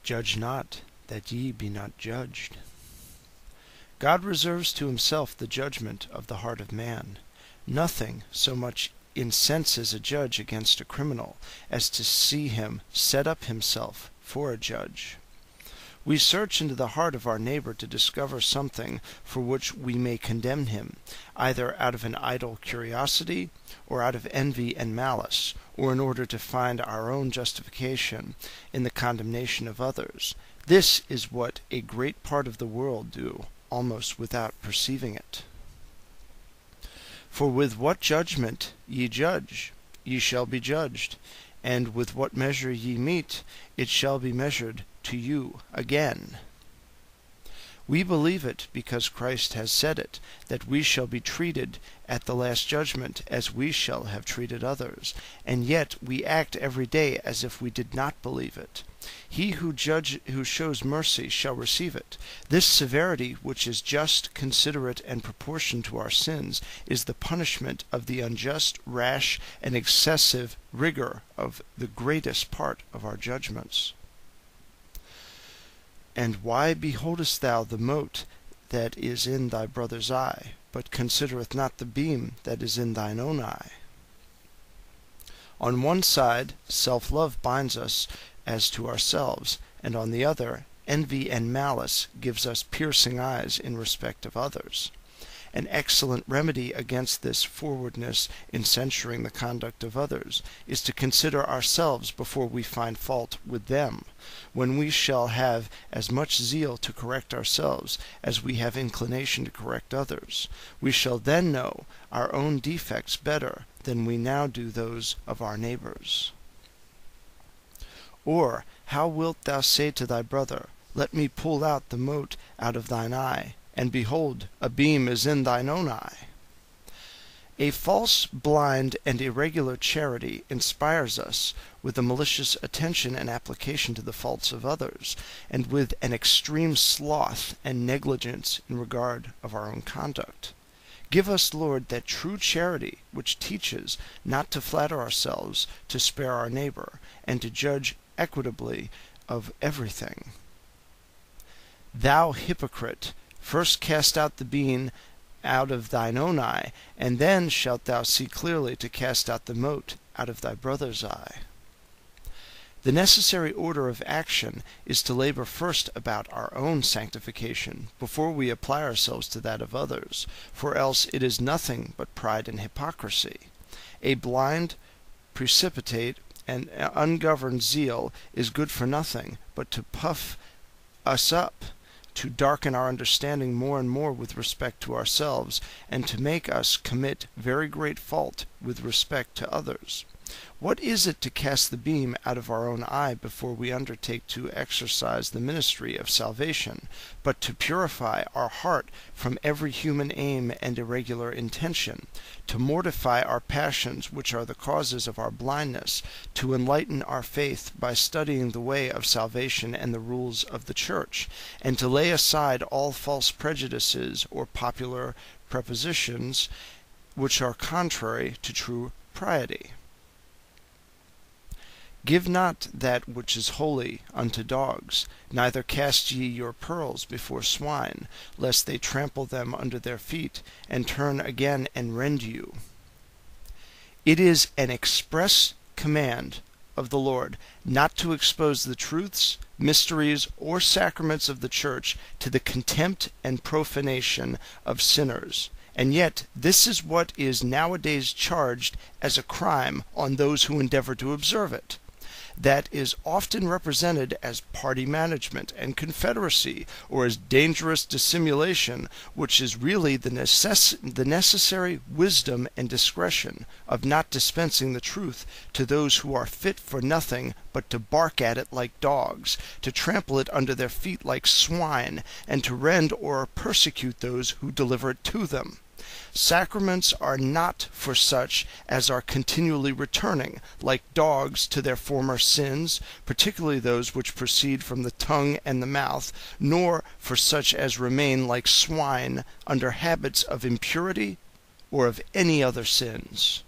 Judge not, that ye be not judged. God reserves to himself the judgment of the heart of man. Nothing so much incenses a judge against a criminal as to see him set up himself for a judge. We search into the heart of our neighbor to discover something for which we may condemn him, either out of an idle curiosity, or out of envy and malice, or in order to find our own justification in the condemnation of others. This is what a great part of the world do, almost without perceiving it. For with what judgment ye judge, ye shall be judged, and with what measure ye mete, it shall be measured to you again. We believe it because Christ has said it, that we shall be treated at the last judgment as we shall have treated others, and yet we act every day as if we did not believe it. He who shows mercy shall receive it. This severity, which is just, considerate, and proportioned to our sins, is the punishment of the unjust, rash, and excessive rigor of the greatest part of our judgments. And why beholdest thou the mote that is in thy brother's eye, but considereth not the beam that is in thine own eye? On one side, self-love binds us as to ourselves, and on the other, envy and malice gives us piercing eyes in respect of others. An excellent remedy against this forwardness in censuring the conduct of others is to consider ourselves before we find fault with them. When we shall have as much zeal to correct ourselves as we have inclination to correct others, we shall then know our own defects better than we now do those of our neighbors. Or how wilt thou say to thy brother, Let me pull out the mote out of thine eye, and behold, a beam is in thine own eye? A false, blind, and irregular charity inspires us with a malicious attention and application to the faults of others, and with an extreme sloth and negligence in regard of our own conduct. Give us, Lord, that true charity which teaches not to flatter ourselves, to spare our neighbor, and to judge equitably of everything. Thou hypocrite, first cast out the beam out of thine own eye, and then shalt thou see clearly to cast out the mote out of thy brother's eye. The necessary order of action is to labor first about our own sanctification, before we apply ourselves to that of others, for else it is nothing but pride and hypocrisy. A blind, precipitate, and ungoverned zeal is good for nothing but to puff us up, to darken our understanding more and more with respect to ourselves, and to make us commit very great fault with respect to others. What is it to cast the beam out of our own eye before we undertake to exercise the ministry of salvation, but to purify our heart from every human aim and irregular intention, to mortify our passions which are the causes of our blindness, to enlighten our faith by studying the way of salvation and the rules of the Church, and to lay aside all false prejudices or popular prepossessions which are contrary to true piety? Give not that which is holy unto dogs, neither cast ye your pearls before swine, lest they trample them under their feet, and turn again and rend you. It is an express command of the Lord not to expose the truths, mysteries, or sacraments of the Church to the contempt and profanation of sinners. And yet this is what is nowadays charged as a crime on those who endeavor to observe it. That is often represented as party management and confederacy, or as dangerous dissimulation, which is really the necessary wisdom and discretion of not dispensing the truth to those who are fit for nothing but to bark at it like dogs, to trample it under their feet like swine, and to rend or persecute those who deliver it to them. Sacraments are not for such as are continually returning, like dogs, to their former sins, particularly those which proceed from the tongue and the mouth, nor for such as remain like swine under habits of impurity or of any other sins.